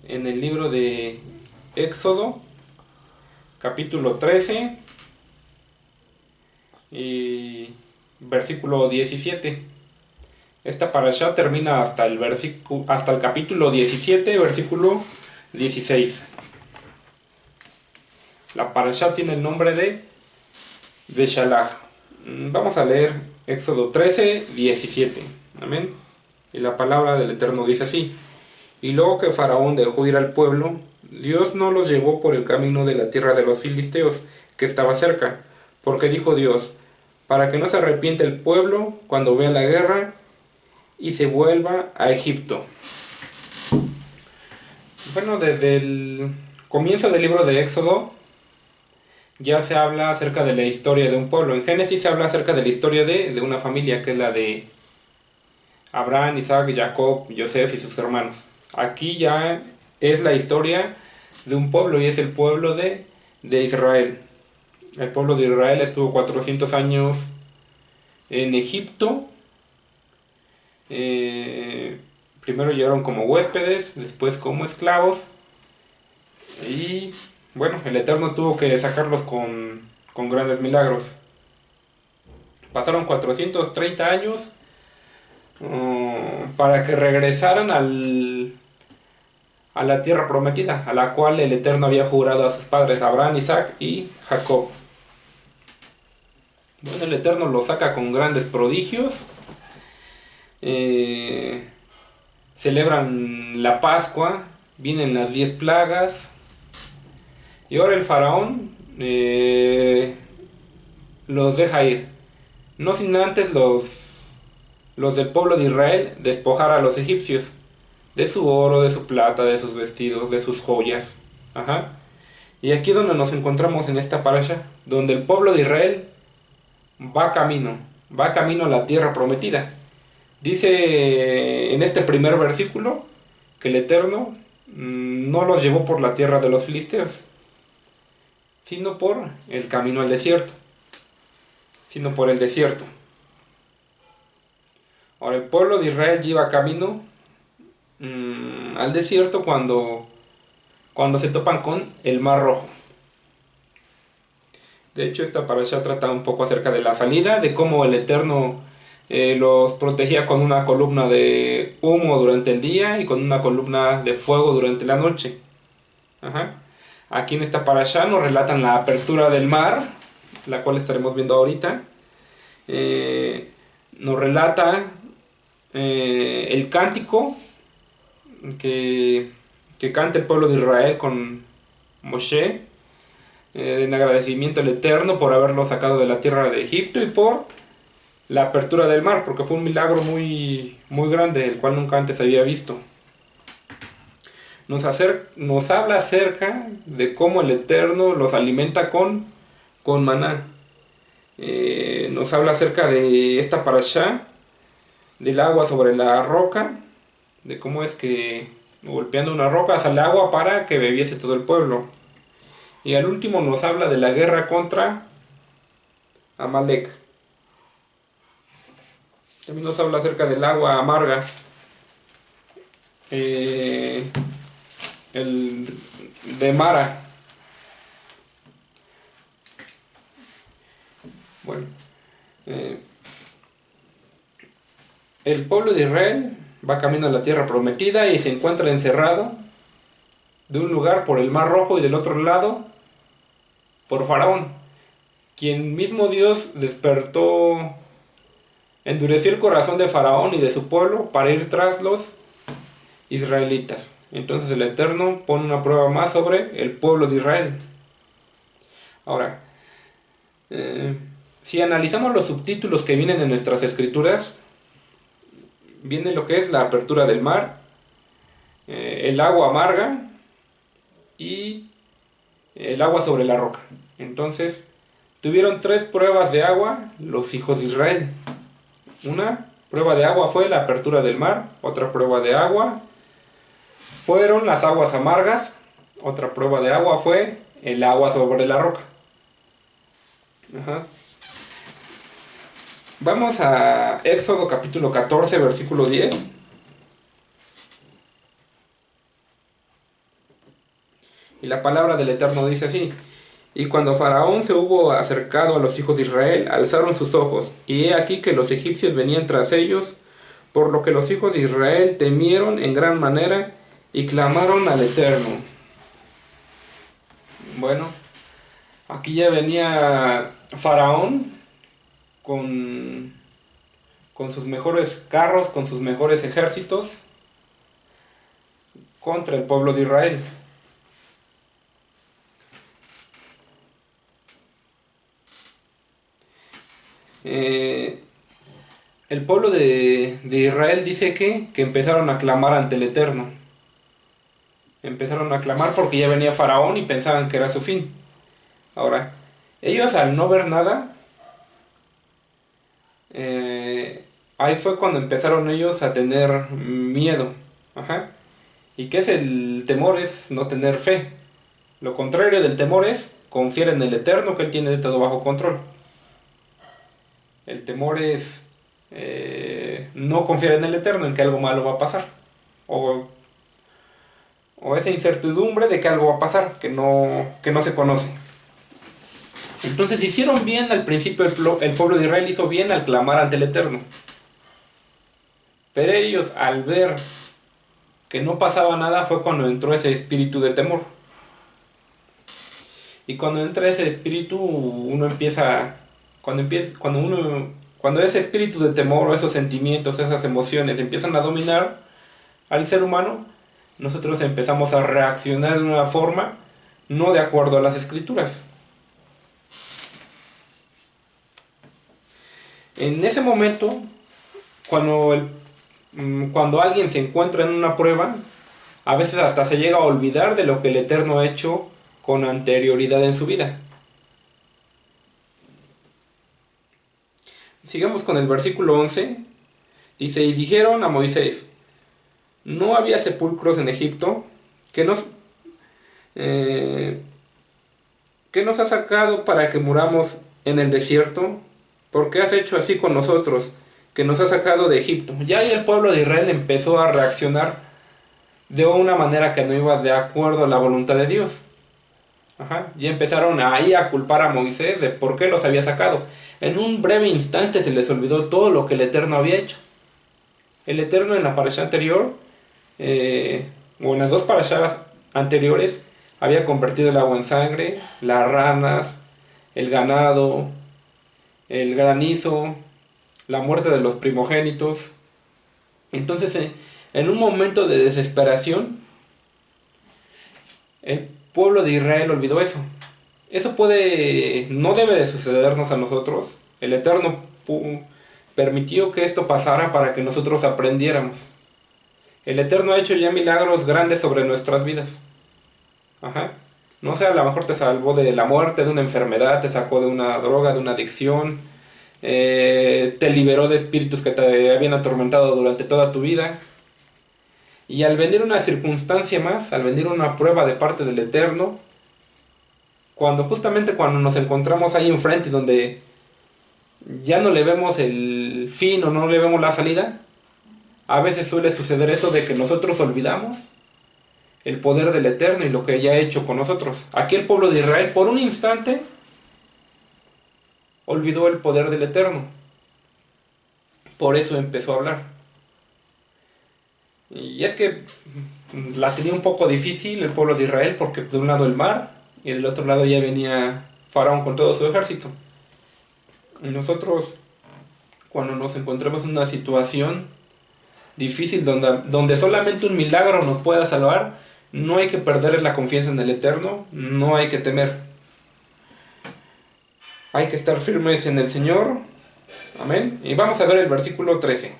en el libro de Éxodo, capítulo 13 y versículo 17. Esta parashá termina hasta el capítulo 17, versículo 16. La parashá tiene el nombre de Beshalach. Vamos a leer Éxodo 13, 17. Amén. Y la palabra del Eterno dice así: Y luego que Faraón dejó ir al pueblo, Dios no los llevó por el camino de la tierra de los filisteos, que estaba cerca, porque dijo Dios, para que no se arrepiente el pueblo cuando vea la guerra y se vuelva a Egipto. Bueno, desde el comienzo del libro de Éxodo ya se habla acerca de la historia de un pueblo. En Génesis se habla acerca de la historia de una familia, que es la de Abraham, Isaac, Jacob, Joseph y sus hermanos. Aquí ya es la historia de un pueblo, y es el pueblo de Israel. El pueblo de Israel estuvo 400 años en Egipto. Primero llegaron como huéspedes, después como esclavos. Y bueno, el Eterno tuvo que sacarlos con grandes milagros. Pasaron 430 años para que regresaran a la tierra prometida, a la cual el Eterno había jurado a sus padres, Abraham, Isaac y Jacob. Bueno, el Eterno los saca con grandes prodigios. Celebran la Pascua, vienen las 10 plagas. Y ahora el faraón los deja ir. No sin antes los del pueblo de Israel despojar a los egipcios de su oro, de su plata, de sus vestidos, de sus joyas. Ajá. Y aquí es donde nos encontramos en esta parasha, donde el pueblo de Israel va camino a la tierra prometida. Dice en este primer versículo que el Eterno no los llevó por la tierra de los filisteos, sino por el camino al desierto, sino por el desierto. Ahora el pueblo de Israel lleva camino al desierto cuando se topan con el Mar Rojo. De hecho, esta parasha trata un poco acerca de la salida, de cómo el Eterno los protegía con una columna de humo durante el día y con una columna de fuego durante la noche. Ajá. Aquí en esta parasha nos relatan la apertura del mar, la cual estaremos viendo ahorita. Nos relata el cántico que canta el pueblo de Israel con Moshe, en agradecimiento al Eterno por haberlo sacado de la tierra de Egipto y por la apertura del mar, porque fue un milagro muy, muy grande, el cual nunca antes había visto. Nos habla acerca de cómo el Eterno los alimenta con maná. Nos habla acerca de esta parashá, del agua sobre la roca, de cómo es que golpeando una roca sale agua para que bebiese todo el pueblo. Y al último nos habla de la guerra contra Amalek. También nos habla acerca del agua amarga, el de Mara. Bueno, el pueblo de Israel va camino a la tierra prometida y se encuentra encerrado de un lugar por el Mar Rojo y del otro lado por Faraón, quien mismo Dios endureció el corazón de Faraón y de su pueblo para ir tras los israelitas. Entonces el Eterno pone una prueba más sobre el pueblo de Israel. Ahora, si analizamos los subtítulos que vienen en nuestras escrituras, viene lo que es la apertura del mar, el agua amarga y el agua sobre la roca. Entonces, tuvieron 3 pruebas de agua los hijos de Israel. Una prueba de agua fue la apertura del mar, otra prueba de agua fueron las aguas amargas, otra prueba de agua fue el agua sobre la roca. Ajá. Vamos a Éxodo capítulo 14, versículo 10. Y la palabra del Eterno dice así: y cuando Faraón se hubo acercado a los hijos de Israel, alzaron sus ojos, y he aquí que los egipcios venían tras ellos, por lo que los hijos de Israel temieron en gran manera y clamaron al Eterno. Bueno, aquí ya venía Faraón con, con sus mejores carros, con sus mejores ejércitos, contra el pueblo de Israel. Eh, el pueblo de Israel dice que empezaron a clamar ante el Eterno. Empezaron a clamar porque ya venía Faraón y pensaban que era su fin. Ahora, ellos al no ver nada, ahí fue cuando empezaron ellos a tener miedo. Ajá. ¿Y qué es el temor? Es no tener fe. Lo contrario del temor es confiar en el Eterno, que Él tiene de todo bajo control. El temor es no confiar en el Eterno, en que algo malo va a pasar. O, o esa incertidumbre de que algo va a pasar, que no se conoce. Entonces hicieron bien al principio, el pueblo de Israel hizo bien al clamar ante el Eterno. Pero ellos, al ver que no pasaba nada, fue cuando entró ese espíritu de temor. Y cuando entra ese espíritu, cuando ese espíritu de temor o esos sentimientos, esas emociones empiezan a dominar al ser humano, nosotros empezamos a reaccionar de una forma no de acuerdo a las escrituras. En ese momento, cuando alguien se encuentra en una prueba, a veces hasta se llega a olvidar de lo que el Eterno ha hecho con anterioridad en su vida. Sigamos con el versículo 11. Dice: y dijeron a Moisés: ¿no había sepulcros en Egipto? ¿Qué nos ha sacado para que muramos en el desierto? ¿Por qué has hecho así con nosotros, que nos has sacado de Egipto? Ya ahí el pueblo de Israel empezó a reaccionar de una manera que no iba de acuerdo a la voluntad de Dios. Ajá. Y empezaron ahí a culpar a Moisés de por qué los había sacado. En un breve instante se les olvidó todo lo que el Eterno había hecho. El Eterno en la parashá anterior, o en las dos parashas anteriores, había convertido el agua en sangre, las ranas, el ganado, el granizo, la muerte de los primogénitos. Entonces, en un momento de desesperación, el pueblo de Israel olvidó eso. Eso no debe de sucedernos a nosotros. El Eterno permitió que esto pasara para que nosotros aprendiéramos. El Eterno ha hecho ya milagros grandes sobre nuestras vidas. Ajá. No sé, a lo mejor te salvó de la muerte, de una enfermedad, te sacó de una droga, de una adicción, te liberó de espíritus que te habían atormentado durante toda tu vida. Y al venir una circunstancia más, al venir una prueba de parte del Eterno, justamente cuando nos encontramos ahí enfrente, donde ya no le vemos el fin o no le vemos la salida, a veces suele suceder eso de que nosotros olvidamos el poder del Eterno y lo que ella ha hecho con nosotros. Aquí el pueblo de Israel por un instante olvidó el poder del Eterno. Por eso empezó a hablar. Y es que la tenía un poco difícil el pueblo de Israel, porque de un lado el mar y del otro lado ya venía Faraón con todo su ejército. Y nosotros, cuando nos encontramos en una situación difícil donde solamente un milagro nos pueda salvar, no hay que perder la confianza en el Eterno, no hay que temer. Hay que estar firmes en el Señor. Amén. Y vamos a ver el versículo 13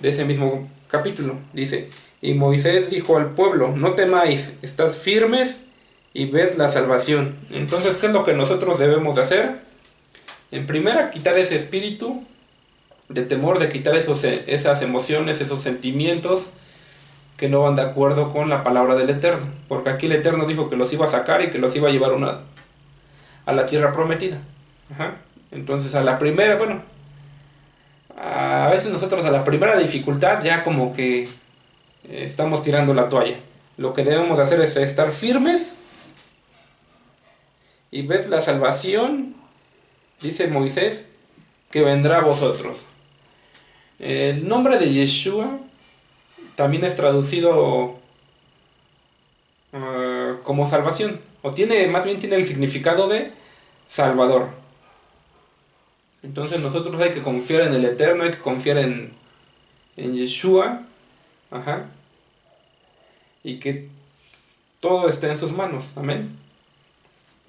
de ese mismo capítulo. Dice: y Moisés dijo al pueblo: no temáis, estad firmes y ved la salvación. Entonces, ¿qué es lo que nosotros debemos de hacer? En primera, quitar ese espíritu de temor, de quitar esas emociones, esos sentimientos que no van de acuerdo con la palabra del Eterno. Porque aquí el Eterno dijo que los iba a sacar y que los iba a llevar a la tierra prometida. Ajá. Entonces, a la primera, a veces nosotros a la primera dificultad ya como que estamos tirando la toalla. lo que debemos hacer es estar firmes y ved la salvación, dice Moisés, que vendrá a vosotros. El nombre de Yeshua también es traducido como salvación, o más bien tiene el significado de Salvador. Entonces nosotros hay que confiar en el Eterno, hay que confiar en Yeshua, ajá, y que todo está en sus manos, amén.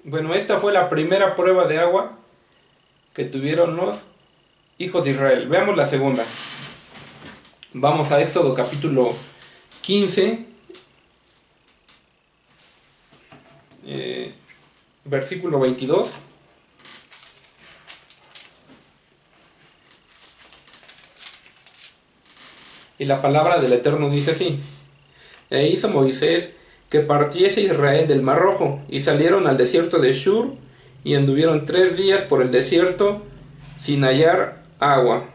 Bueno, esta fue la primera prueba de agua que tuvieron los hijos de Israel. Veamos la segunda. Vamos a Éxodo capítulo 15, versículo 22. Y la palabra del Eterno dice así: E hizo Moisés que partiese Israel del Mar Rojo, y salieron al desierto de Shur, y anduvieron 3 días por el desierto sin hallar agua.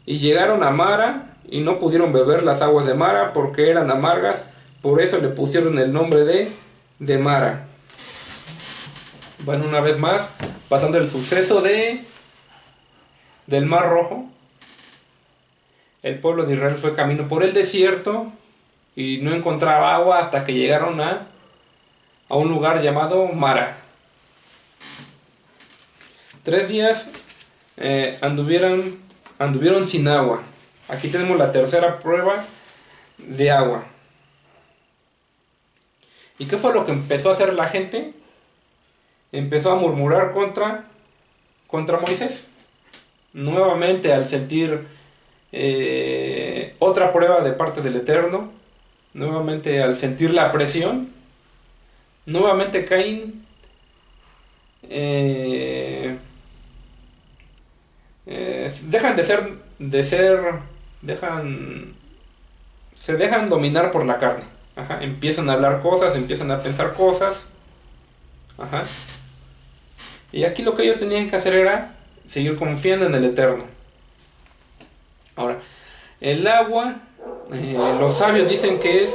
Y llegaron a Mara, y no pudieron beber las aguas de Mara, porque eran amargas, por eso le pusieron el nombre de Mara. Bueno, una vez más, pasando el suceso del Mar Rojo, el pueblo de Israel fue camino por el desierto y no encontraba agua hasta que llegaron a un lugar llamado Mara. 3 días anduvieron sin agua. Aquí tenemos la tercera prueba de agua. ¿Y qué fue lo que empezó a hacer la gente? Empezó a murmurar contra Moisés. Nuevamente, al sentir otra prueba de parte del Eterno, nuevamente al sentir la presión, nuevamente Caín se dejan dominar por la carne. Ajá, empiezan a hablar cosas, empiezan a pensar cosas. Ajá. Y aquí lo que ellos tenían que hacer era seguir confiando en el Eterno. Ahora, el agua, los sabios dicen que es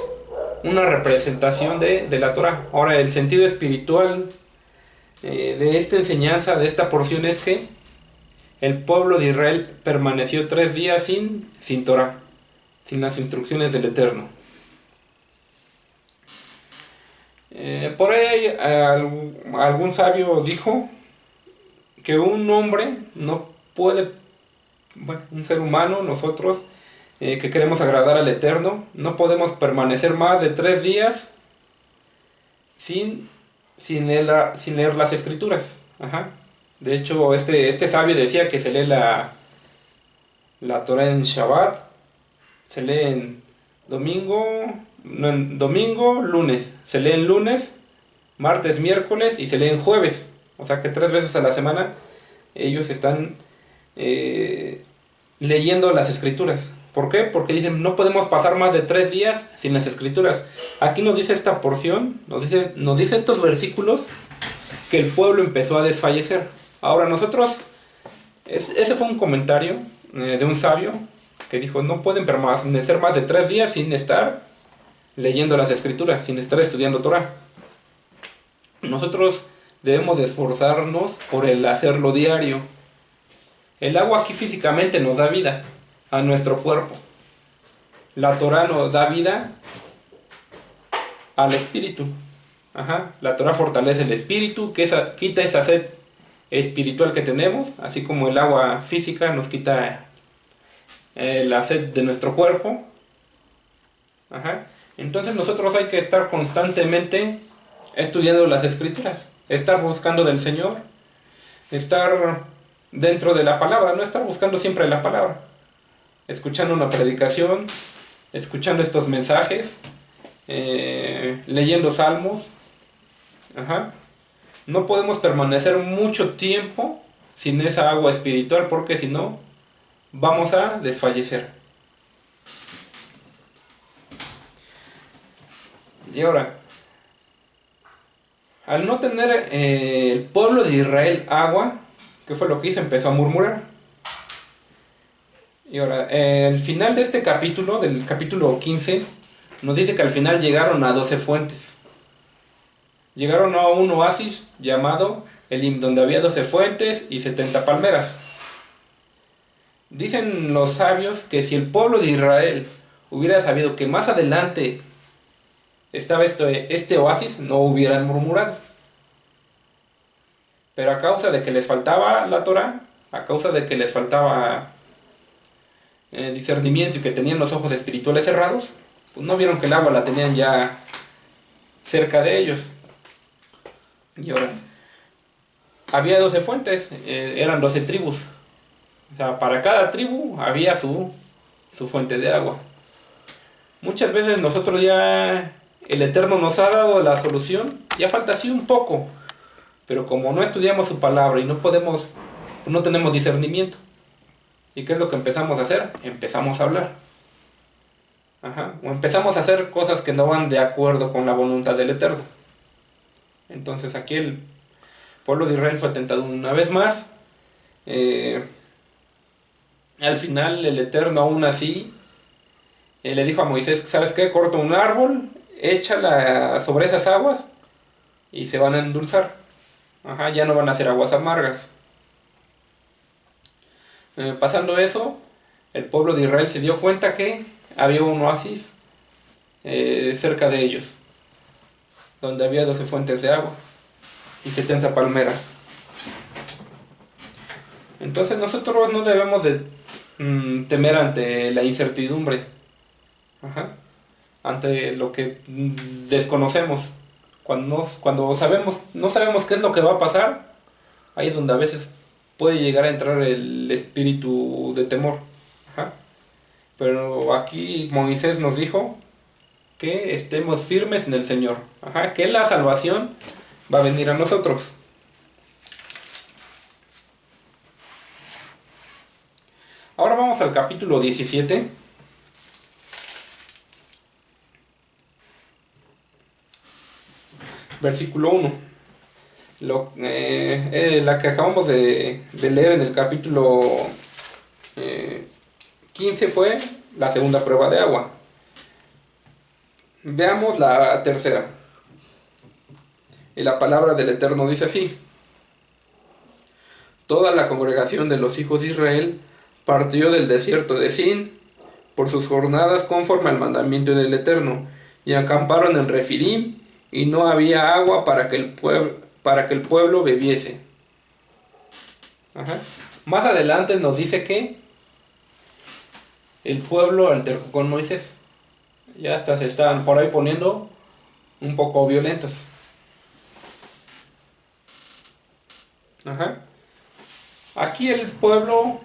una representación de la Torah. Ahora, el sentido espiritual de esta enseñanza, de esta porción, es que el pueblo de Israel permaneció 3 días sin Torah, sin las instrucciones del Eterno. Por ahí algún sabio dijo que un hombre no puede, bueno, un ser humano, nosotros que queremos agradar al Eterno, no podemos permanecer más de 3 días sin leer las escrituras. Ajá. De hecho, este sabio decía que se lee la Torah en Shabbat, se lee en domingo, lunes, se lee en lunes, martes, miércoles y se lee en jueves. O sea que 3 veces a la semana ellos están leyendo las escrituras. ¿Por qué? Porque dicen, no podemos pasar más de 3 días sin las escrituras. Aquí nos dice esta porción, nos dice estos versículos, que el pueblo empezó a desfallecer. Ahora nosotros, ese fue un comentario de un sabio que dijo, no pueden permanecer más de 3 días sin estar leyendo las escrituras, sin estar estudiando Torah. Nosotros debemos de esforzarnos por el hacerlo diario. El agua aquí físicamente nos da vida a nuestro cuerpo. La Torah nos da vida al espíritu. Ajá. La Torah fortalece el espíritu, quita esa sed espiritual que tenemos, así como el agua física nos quita la sed de nuestro cuerpo. Ajá. Entonces nosotros hay que estar constantemente estudiando las escrituras, estar buscando del Señor, estar dentro de la palabra, no estar buscando siempre la palabra, escuchando una predicación, escuchando estos mensajes, leyendo salmos. Ajá. No podemos permanecer mucho tiempo sin esa agua espiritual, porque si no vamos a desfallecer. Y ahora, al no tener el pueblo de Israel agua, ¿qué fue lo que hizo? Empezó a murmurar. Y ahora, el final de este capítulo, del capítulo 15, nos dice que al final llegaron a 12 fuentes. Llegaron a un oasis llamado Elim, donde había 12 fuentes y 70 palmeras. Dicen los sabios que si el pueblo de Israel hubiera sabido que más adelante estaba este oasis, no hubieran murmurado. Pero a causa de que les faltaba la Torah, a causa de que les faltaba discernimiento y que tenían los ojos espirituales cerrados, pues no vieron que el agua la tenían ya cerca de ellos. Y ahora, había 12 fuentes, eran 12 tribus. O sea, para cada tribu había su fuente de agua. Muchas veces nosotros ya, el Eterno nos ha dado la solución, ya falta así un poco. Pero como no estudiamos su palabra y no tenemos discernimiento. ¿Y qué es lo que empezamos a hacer? Empezamos a hablar. O empezamos a hacer cosas que no van de acuerdo con la voluntad del Eterno. Entonces aquí el pueblo de Israel fue tentado una vez más. Al final el Eterno aún así le dijo a Moisés, ¿sabes qué? Corta un árbol, échala sobre esas aguas y se van a endulzar. Ya no van a ser aguas amargas. Pasando eso, el pueblo de Israel se dio cuenta que había un oasis cerca de ellos, donde había 12 fuentes de agua y 70 palmeras. Entonces nosotros no debemos de temer ante la incertidumbre, ante lo que desconocemos. Cuando no sabemos qué es lo que va a pasar, ahí es donde a veces puede llegar a entrar el espíritu de temor. Pero aquí Moisés nos dijo que estemos firmes en el Señor, que la salvación va a venir a nosotros. Ahora vamos al capítulo 17. Versículo 1. La que acabamos de leer en el capítulo 15 fue la segunda prueba de agua. Veamos la tercera. Y la palabra del Eterno dice así: toda la congregación de los hijos de Israel partió del desierto de Sin por sus jornadas conforme al mandamiento del Eterno, y acamparon en Refidim, y no había agua para que el pueblo bebiese. Más adelante nos dice que el pueblo altercó con Moisés. Ya hasta se estaban por ahí poniendo un poco violentos. Aquí el pueblo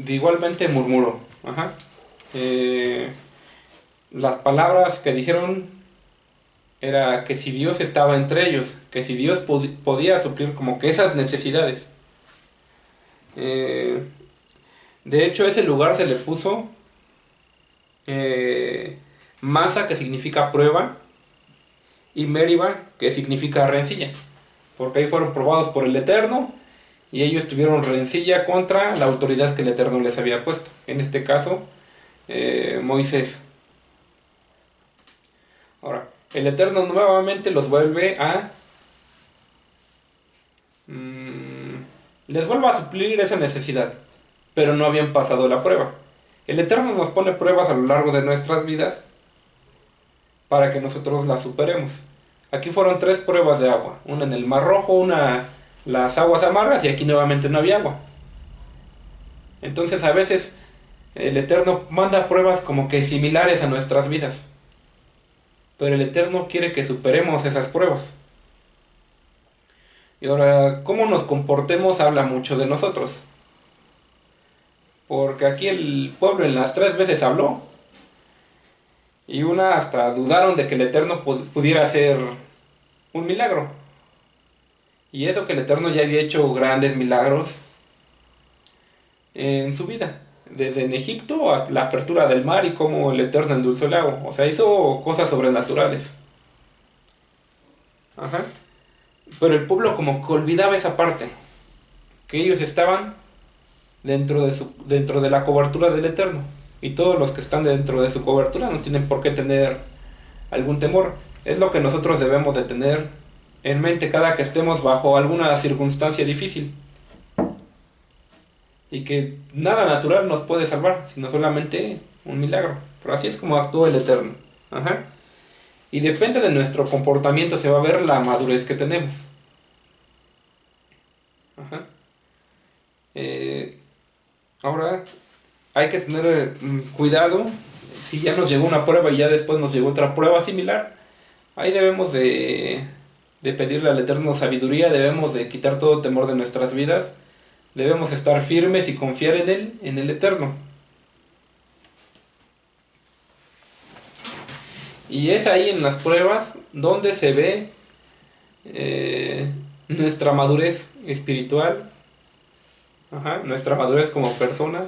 igualmente murmuró. Las palabras que dijeron era que si Dios estaba entre ellos, que si Dios podía suplir como que esas necesidades. De hecho, a ese lugar se le puso Masa, que significa prueba, y Meriba, que significa rencilla, porque ahí fueron probados por el Eterno y ellos tuvieron rencilla contra la autoridad que el Eterno les había puesto, en este caso Moisés. Ahora, el Eterno nuevamente los vuelve les vuelve a suplir esa necesidad, pero no habían pasado la prueba. El Eterno nos pone pruebas a lo largo de nuestras vidas para que nosotros las superemos. Aquí fueron 3 pruebas de agua, una en el Mar Rojo, una las aguas amargas, y aquí nuevamente no había agua. Entonces a veces el Eterno manda pruebas como que similares a nuestras vidas, pero el Eterno quiere que superemos esas pruebas. Y ahora, cómo nos comportemos habla mucho de nosotros, porque aquí el pueblo en las 3 veces habló, y una hasta dudaron de que el Eterno pudiera hacer un milagro. Y eso que el Eterno ya había hecho grandes milagros en su vida, desde en Egipto hasta la apertura del mar y cómo el Eterno endulzó el agua. O sea, hizo cosas sobrenaturales. Pero el pueblo como que olvidaba esa parte, que ellos estaban dentro de la cobertura del Eterno, y todos los que están dentro de su cobertura no tienen por qué tener algún temor. Es lo que nosotros debemos de tener en mente cada que estemos bajo alguna circunstancia difícil. Y que nada natural nos puede salvar, sino solamente un milagro. Pero así es como actúa el Eterno. Ajá. Y depende de nuestro comportamiento se va a ver la madurez que tenemos. Ajá. Eh, Ahora hay que tener cuidado. Si ya nos llegó una prueba y ya después nos llegó otra prueba similar, ahí debemos de pedirle al Eterno sabiduría, debemos de quitar todo temor de nuestras vidas, debemos estar firmes y confiar en Él, en el Eterno. Y es ahí en las pruebas donde se ve nuestra madurez espiritual, ajá, nuestra madurez como persona,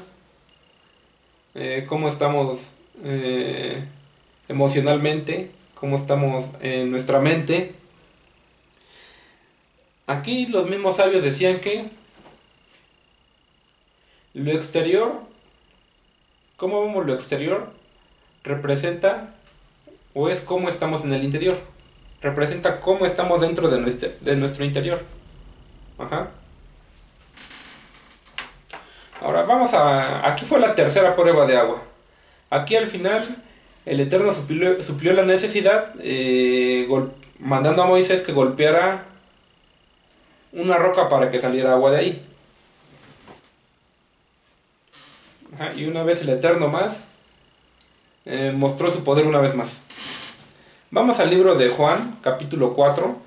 cómo estamos emocionalmente, cómo estamos en nuestra mente. Aquí los mismos sabios decían que lo exterior, cómo vemos lo exterior, representa o es cómo estamos en el interior. Representa cómo estamos dentro de nuestro interior. Ajá. Ahora vamos a... Aquí fue la tercera prueba de agua. Aquí al final el Eterno suplió la necesidad mandando a Moisés que golpeara una roca para que saliera agua de ahí. Ajá. Y una vez el Eterno más mostró su poder una vez más. Vamos al libro de Juan, capítulo 4.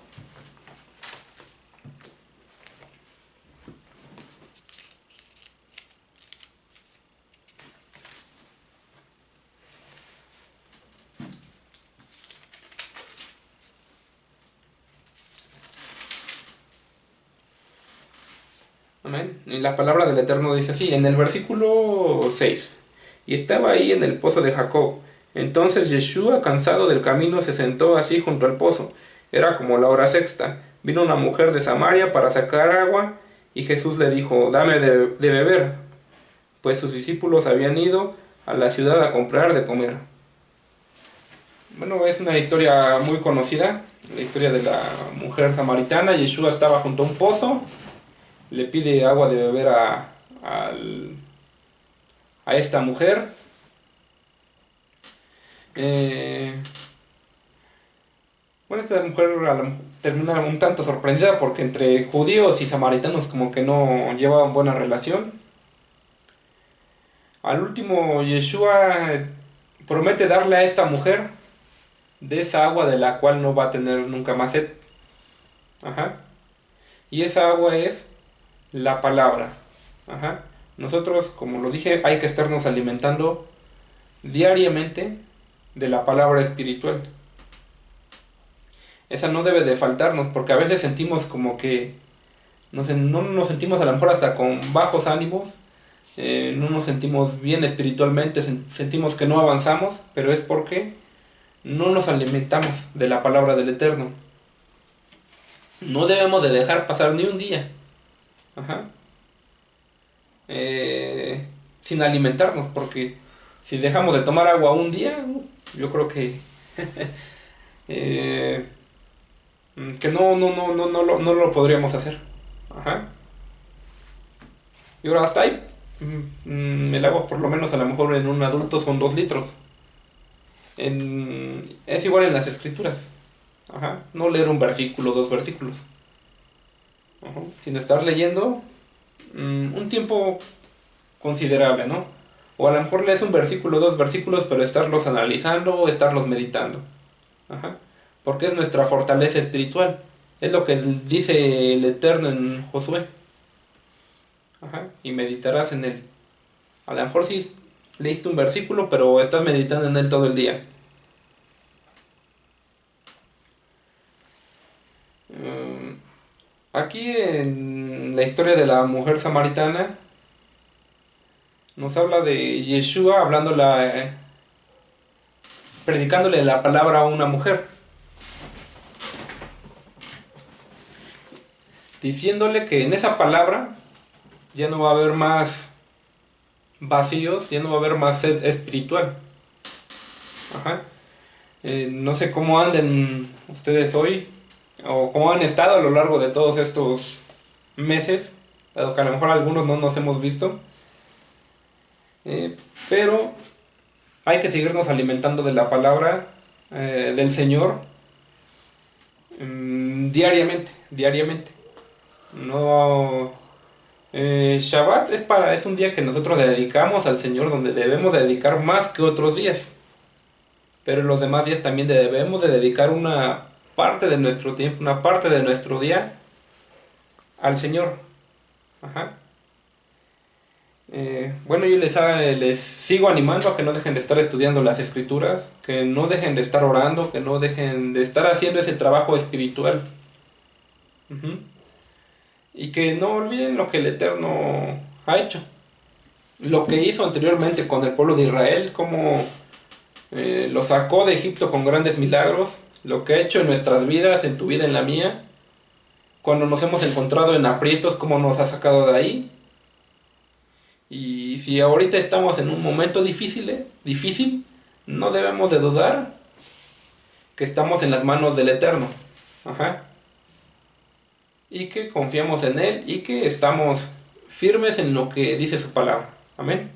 Amén. Y la palabra del Eterno dice así, en el versículo 6. Y estaba ahí en el pozo de Jacob. Entonces Yeshua, cansado del camino, se sentó así junto al pozo. Era como la hora sexta. Vino una mujer de Samaria para sacar agua, y Jesús le dijo, dame de beber, pues sus discípulos habían ido a la ciudad a comprar de comer. Bueno, es una historia muy conocida, la historia de la mujer samaritana. Yeshua estaba junto a un pozo, le pide agua de beber a esta mujer. Bueno, esta mujer termina un tanto sorprendida porque entre judíos y samaritanos como que no llevaban buena relación. Al último, Yeshua promete darle a esta mujer de esa agua de la cual no va a tener nunca más sed. Ajá. Y esa agua es la palabra. Ajá. Nosotros, como lo dije, hay que estarnos alimentando diariamente de la palabra espiritual. Esa no debe de faltarnos, porque a veces sentimos como que no nos sentimos a lo mejor hasta con bajos ánimos, no nos sentimos bien espiritualmente, sentimos que no avanzamos, pero es porque no nos alimentamos de la palabra del Eterno. No debemos de dejar pasar ni un día, ajá, sin alimentarnos, porque si dejamos de tomar agua un día, yo creo que eh, que no lo podríamos hacer. Ajá. Y ahora hasta ahí, el agua por lo menos a lo mejor en un adulto son 2 litros. Es igual en las escrituras. Ajá. No leer un versículo, 2 versículos. Ajá. Sin estar leyendo un tiempo considerable, ¿no? O a lo mejor lees un versículo, 2 versículos, pero estarlos analizando o estarlos meditando. Ajá. Porque es nuestra fortaleza espiritual. Es lo que dice el Eterno en Josué. Ajá. Y meditarás en él. A lo mejor sí leíste un versículo, pero estás meditando en él todo el día. Aquí en la historia de la mujer samaritana nos habla de Yeshua predicándole la palabra a una mujer, diciéndole que en esa palabra ya no va a haber más vacíos, ya no va a haber más sed espiritual. Ajá. No sé cómo anden ustedes hoy o cómo han estado a lo largo de todos estos meses, dado que a lo mejor algunos no nos hemos visto, eh, pero hay que seguirnos alimentando de la palabra del Señor diariamente, diariamente. No, Shabbat es un día que nosotros le dedicamos al Señor, donde debemos de dedicar más que otros días, pero en los demás días también debemos de dedicar una parte de nuestro tiempo, una parte de nuestro día al Señor. Ajá. Bueno, yo les sigo animando a que no dejen de estar estudiando las escrituras, que no dejen de estar orando, que no dejen de estar haciendo ese trabajo espiritual. Ujú. Y que no olviden lo que el Eterno ha hecho. Lo que hizo anteriormente con el pueblo de Israel, como lo sacó de Egipto con grandes milagros, lo que ha hecho en nuestras vidas, en tu vida, en la mía, cuando nos hemos encontrado en aprietos, cómo nos ha sacado de ahí. Y si ahorita estamos en un momento difícil, difícil, no debemos de dudar que estamos en las manos del Eterno. Ajá. Y que confiamos en Él y que estamos firmes en lo que dice su palabra. Amén.